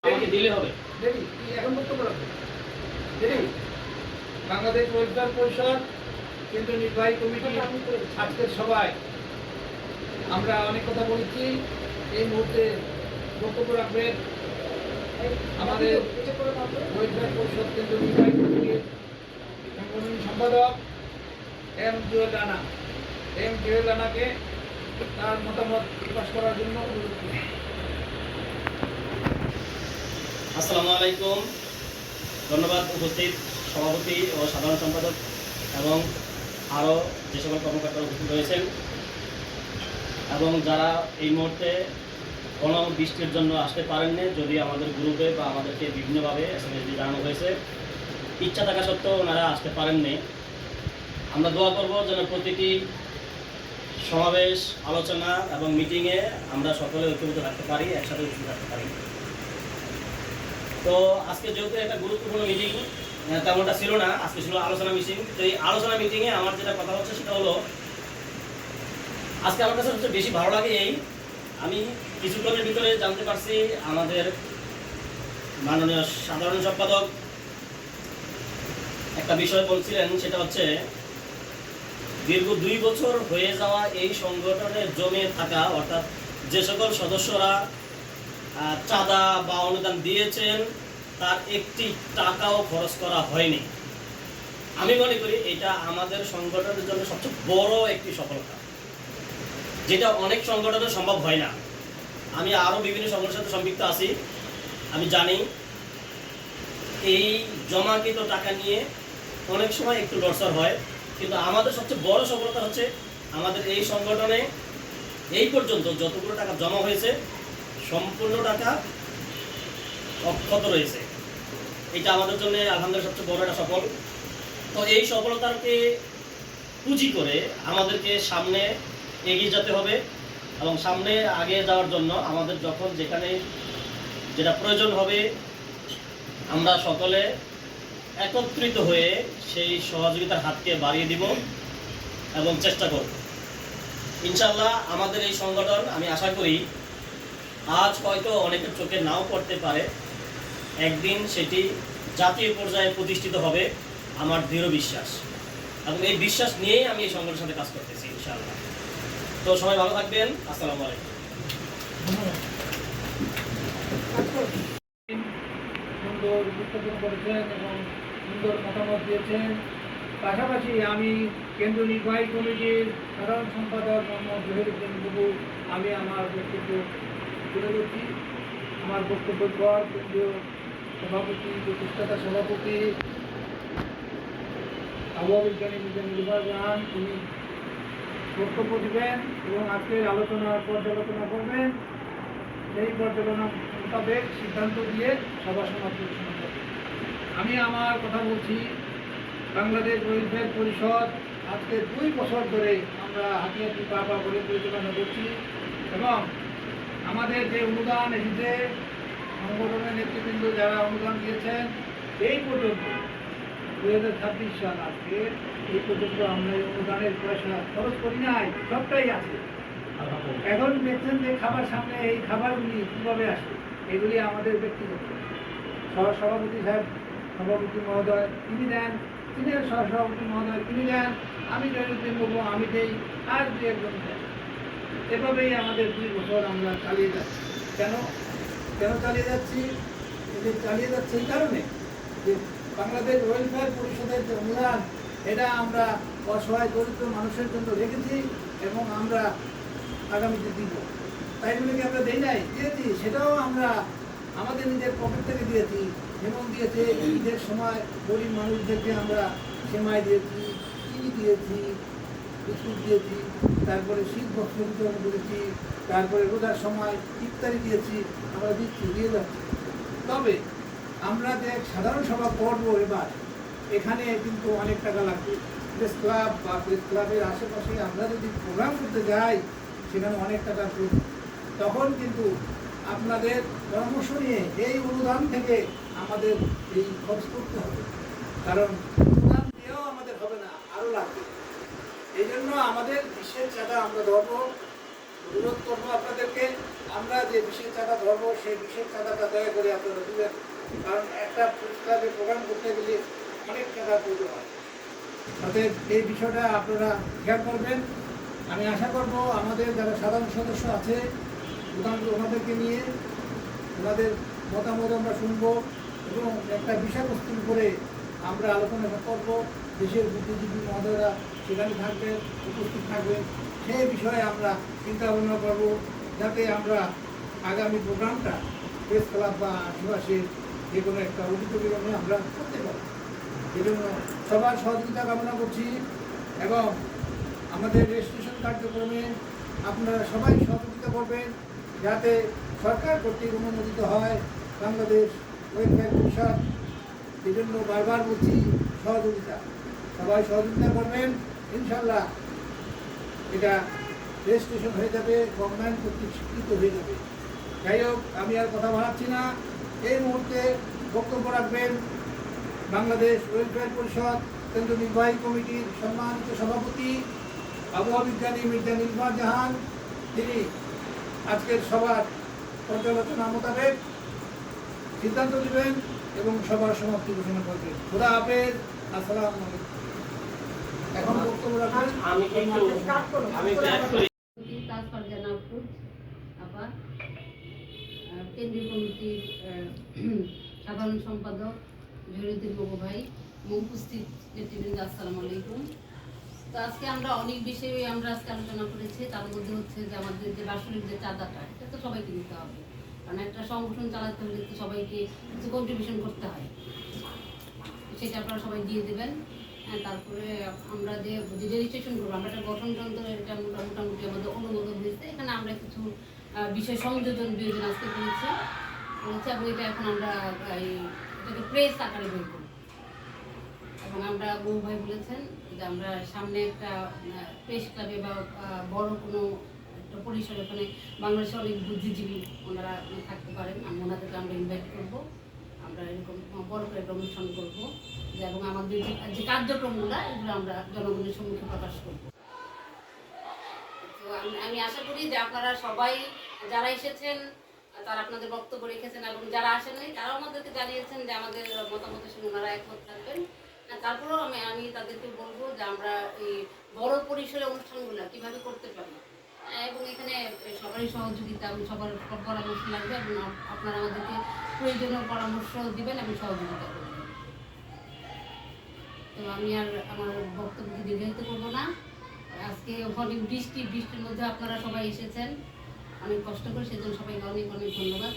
আমাকে দিলে হবে। দেখি এখন বক্তব্য রাখবো। দেখি বাংলাদেশ ওয়েলফেয়ার পরিষদ কেন্দ্রীয় নির্বাহী কমিটি আজকের সভায় আমরা অনেক কথা বলেছি। এই মুহূর্তে বক্তব্য রাখবেন আমাদের ওয়েলফেয়ার পরিষদ কেন্দ্রীয় নির্বাহী কমিটির সাংগঠনিক সম্পাদক জুয়েল রানা। জুয়েল রানাকে তার মতামত প্রকাশ করার জন্য অনুরোধ করি। আসসালামু আলাইকুম। ধন্যবাদ উপস্থিত সভাপতি ও সাধারণ সম্পাদক এবং আরও যে সকল কর্মকর্তা উপস্থিত রয়েছেন এবং যারা এই মুহূর্তে কোনো বৃষ্টির জন্য আসতে পারেননি, যদি আমাদের গ্রুপে বা আমাদেরকে বিভিন্নভাবে SMS জানানো হয়েছে, ইচ্ছা থাকা সত্ত্বেও ওনারা আসতে পারেননি। আমরা দোয়া করব যেন প্রতিটি সমাবেশ, আলোচনা এবং মিটিংয়ে আমরা সকলে ঐক্যবদ্ধ থাকতে পারি, একসাথে উপস্থিত থাকতে পারি। তো আজকে যেহেতু একটা গুরুত্বপূর্ণ মিটিং, তেমনটা ছিল না, আজকে ছিল আলোচনা মিটিং। তো এই আলোচনা মিটিংয়ে আমার যেটা কথা হচ্ছে সেটা হলো, আজকে আমার কাছে সবচেয়ে বেশি ভালো লাগে আমি কিছুক্ষণের ভিতরে জানতে পারছি আমাদের মাননীয় সাধারণ সম্পাদক একটা বিষয় বলছিলেন, সেটা হচ্ছে দীর্ঘ 2 বছর হয়ে যাওয়া এই সংগঠনে জমে থাকা, অর্থাৎ যে সকল সদস্যরা চাঁদা বা অনুদান দিয়েছেন তার একটি টাকাও খরচ করা হয়নি। আমি মনে করি এটা আমাদের সংগঠনের জন্য সবচেয়ে বড় একটি সফলতা, যেটা অনেক সংগঠনে সম্ভব হয় না। আমি আরও বিভিন্ন সংগঠনের সাথে সম্পৃক্ত আছি, আমি জানি এই জমাকৃত টাকা নিয়ে অনেক সময় একটু লড়সড় হয়, কিন্তু আমাদের সবচেয়ে বড় সফলতা হচ্ছে আমাদের এই সংগঠনে এই পর্যন্ত যতগুলো টাকা জমা হয়েছে সম্পূর্ণ টাকা অক্ষত রয়েছে। এটা আমাদের জন্য আলহামদুলিল্লাহ সবচেয়ে বড় একটা সফল। তো এই সফলতাকে পুঁজি করে আমাদেরকে সামনে এগিয়ে যেতে হবে এবং সামনে আগে যাওয়ার জন্য আমাদের যখন যেখানে যেটা প্রয়োজন হবে আমরা সকলে একত্রিত হয়ে সেই সহযোগিতার হাতকে বাড়িয়ে দিব এবং চেষ্টা করব। ইনশাআল্লাহ আমাদের এই সংগঠন, আমি আশা করি আজ হয়তো অনেকের চোখে নাও পড়তে পারে, একদিন সেটি জাতীয় পর্যায়ে প্রতিষ্ঠিত হবে, আমার দৃঢ় বিশ্বাস। এবং এই বিশ্বাস নিয়েই আমি এই সংগঠনের সাথে কাজ করতেছি ইনশাআল্লাহ। তো সবাই ভালো থাকবেন। আসসালামু আলাইকুম। সুন্দর উপস্থাপন করেছেন এবং সুন্দর মতামত দিয়েছেন। পাশাপাশি আমি কেন্দ্রীয় নির্বাহী কমিটির সাধারণ সম্পাদক মোহাম্মদ জহিরুদ্দিন বাবু, আমি আমার বক্তব্য তুলে ধরছি। আমার বক্তব্যের পর কেন্দ্রীয় সভাপতি, প্রতিষ্ঠাতা সভাপতি আবহাওয়া বিজ্ঞানী মিজানুর রহমান, তিনি বক্তব্য দেবেন এবং আজকের আলোচনার পর্যালোচনা করবেন। সেই পর্যালোচনা মোতাবেক সিদ্ধান্ত দিয়ে সভা সমাপ্তি ঘোষণা করবেন। আমি আমার কথা বলছি, বাংলাদেশ ওয়েলফেয়ার পরিষদ আজকে 2 বছর ধরে আমরা হাতিয়াতি পা করে পরিচালনা করছি এবং আমাদের যে অনুদান এসেছে, সংগঠনের নেতৃবৃন্দ যারা অনুদান দিয়েছেন, এই পর্যন্ত 2026 সাল আজকে এই পর্যন্ত আমরা এই অনুদানের পয়সা খরচ করি নাই, সবটাই আছে। এখন দেখছেন যে খাবার সামনে, এই খাবারগুলি কীভাবে আসে, এগুলি আমাদের ব্যক্তিগত সভাপতি সাহেব, সভাপতি মহোদয় তিনি দেন, তিনি সহসভাপতি মহোদয় তিনি দেন, আমি জয়ুদ্দিন বাবু আমি দেই, আর 2-1 দেন। এভাবেই আমাদের 2 বছর আমরা চালিয়ে যাচ্ছি। কেন চালিয়ে যাচ্ছি? চালিয়ে যাচ্ছে এই কারণে যে বাংলাদেশ ওয়েলফেয়ার পরিষদের যে অনুদান, এটা আমরা অসহায় দরিদ্র মানুষের জন্য রেখেছি এবং আমরা আগামীতে দিব। তাই বলে কি আমরা দেই নাই? দিয়েছি, সেটাও আমরা আমাদের নিজের পকেট থেকে দিয়েছি। যেমন দিয়েছে ঈদের সময় গরিব মানুষদেরকে আমরা সেমাই দিয়েছি, চিনি দিয়েছি, বিস্কুট দিয়েছি, তারপরে শীত বস্ত্র বিতরণ করেছি, তারপরে রোজার সময় ইফতারি দিয়েছি, আমরা দিয়ে যাচ্ছি। তবে আমরা যে সাধারণ সভা করবো এবার, এখানে কিন্তু অনেক টাকা লাগবে। প্রেস ক্লাব বা প্রেস ক্লাবের আশেপাশে আমরা যদি প্রোগ্রাম করতে যাই, সেখানে অনেক টাকা প্রয়োজন। তখন কিন্তু আপনাদের পরামর্শ নিয়ে এই অনুদান থেকে আমাদের এই খরচ করতে হবে, কারণ অনুদান দিয়েও আমাদের হবে না, আরও লাগবে। এই জন্য আমাদের বিশ্বের চাকা আমরা ধরবো, অনুরোধ করবো আপনাদেরকে, আমরা যে বিশেষ চাঁদা ধরবো সেই বিশেষ চাঁদাটা দয়া করে আপনারা দিবেন, কারণ একটা ক্লাবে প্রোগ্রাম করতে গেলে অনেক টাকা প্রয়োজন হয়। অতএব এই বিষয়টা আপনারা খেয়াল করবেন। আমি আশা করব আমাদের যারা সাধারণ সদস্য আছে ওনাদেরকে নিয়ে ওনাদের মতামত আমরা শুনবো এবং একটা বিষয়বস্তুর উপরে আমরা আলোচনা করব। দেশের বুদ্ধিজীবী মহোদয়রা সেখানে থাকবেন, উপস্থিত থাকবেন, সেই বিষয়ে আমরা চিন্তা ভাবনা করব, যাতে আমরা আগামী প্রোগ্রামটা প্রেস ক্লাব বা আদিবাসীর যে কোনো একটা অডিটোরিয়ামে আমরা করতে পারি। এই জন্য সবার সহযোগিতা কামনা করছি এবং আমাদের রেজিস্ট্রেশন কার্যক্রমে আপনারা সবাই সহযোগিতা করবেন, যাতে সরকার কর্তৃক অনুমোদিত হয় বাংলাদেশ ওয়েলফেয়ার পরিষদ। এই জন্য বারবার বলছি সহযোগিতা, সবাই সহযোগিতা করবেন, ইনশাল্লাহ এটা রেজিস্ট্রেশন হয়ে যাবে, গভর্নমেন্ট কর্তৃক স্বীকৃত হয়ে যাবে। যাই হোক, আমি আর কথা বাড়াচ্ছি না। এই মুহূর্তে বক্তব্য রাখবেন বাংলাদেশ ওয়েলফেয়ার পরিষদ কেন্দ্র নির্বাহী কমিটির সম্মানিত সভাপতি আবহাওয়া বিজ্ঞানী মির্জা নির্মল জাহান। তিনি আজকের সভার পর্যালোচনা মোতাবেক সিদ্ধান্ত নেবেন এবং সবার সমাপ্তি ঘোষণা করবেন। খোদা হাফেজ, আসসালামু আলাইকুম। এখন বক্তব্য রাখবেন আমি ব্যাক করি। তাজ ফারজানা ফুড আপা, কেন্দ্রীয় কমিটির সাধারণ সম্পাদক জহিরুদ্দিন মগু ভাই, উপস্থিত নেতৃবৃন্দ, আসসালামু আলাইকুম। তো আজকে আমরা অনেক বিষয়ে আমরা আজকে আলোচনা করেছি। তার মধ্যে হচ্ছে যে আমাদের যে বাৎসরিক যে চাঁদাটা, এটা তো সবাইকে দিতে হবে, কারণ একটা সংগঠন চালাতে হলে তো সবাইকে কিছু কন্ট্রিবিউশন করতে হয়, সেটা আপনারা সবাই দিয়ে দেবেন। তারপরে আমরা যে রেজিস্ট্রেশন করবো, আমরা একটা গঠনতন্ত্র, এটা মোটামুটি আমাদের অনুমোদন হয়েছে। এখানে আমরা কিছু বিষয় সংযোজন বিয়োজন আজকে করেছি এবং এটা এখন আমরা এটাকে প্রেস আকারে বের করব। এবং আমরা বহু ভাই বলেছেন যে আমরা সামনে একটা প্রেস ক্লাবে বা বড় কোনো একটা পরিসরে, ওখানে বাংলাদেশের অনেক বুদ্ধিজীবী ওনারা থাকতে পারেন, ওনাদেরকে আমরা ইনভাইট করবো। আমরা এরকম বড় করে একটা অনুষ্ঠান করবো এবং আমাদের যে কার্যক্রমগুলো এগুলো আমরা জনগণের সম্মুখে প্রকাশ করব। তো আমি আশা করি যে আপনারা সবাই যারা এসেছেন তারা আপনাদের বক্তব্য রেখেছেন এবং যারা আসেননি তারাও আমাদেরকে জানিয়েছেন যে আমাদের মতামতের সঙ্গে ওনারা একমত থাকবেন। তারপরেও আমি তাদেরকে বলবো যে আমরা এই বড় পরিসরে অনুষ্ঠানগুলো কীভাবে করতে পারি এবং এখানে সবারই সহযোগিতা এবং সবার পরামর্শ লাগবে এবং আপনারা আমাদেরকে প্রয়োজনীয় পরামর্শ দিবেন এবং সহযোগিতা করবেন। তো আমি আর আমার বক্তব্যকে দীর্ঘায়িত করবো না। আজকে অনেক বৃষ্টির মধ্যে আপনারা সবাই এসেছেন অনেক কষ্ট করে, সেজন্য সবাইকে অনেক অনেক ধন্যবাদ।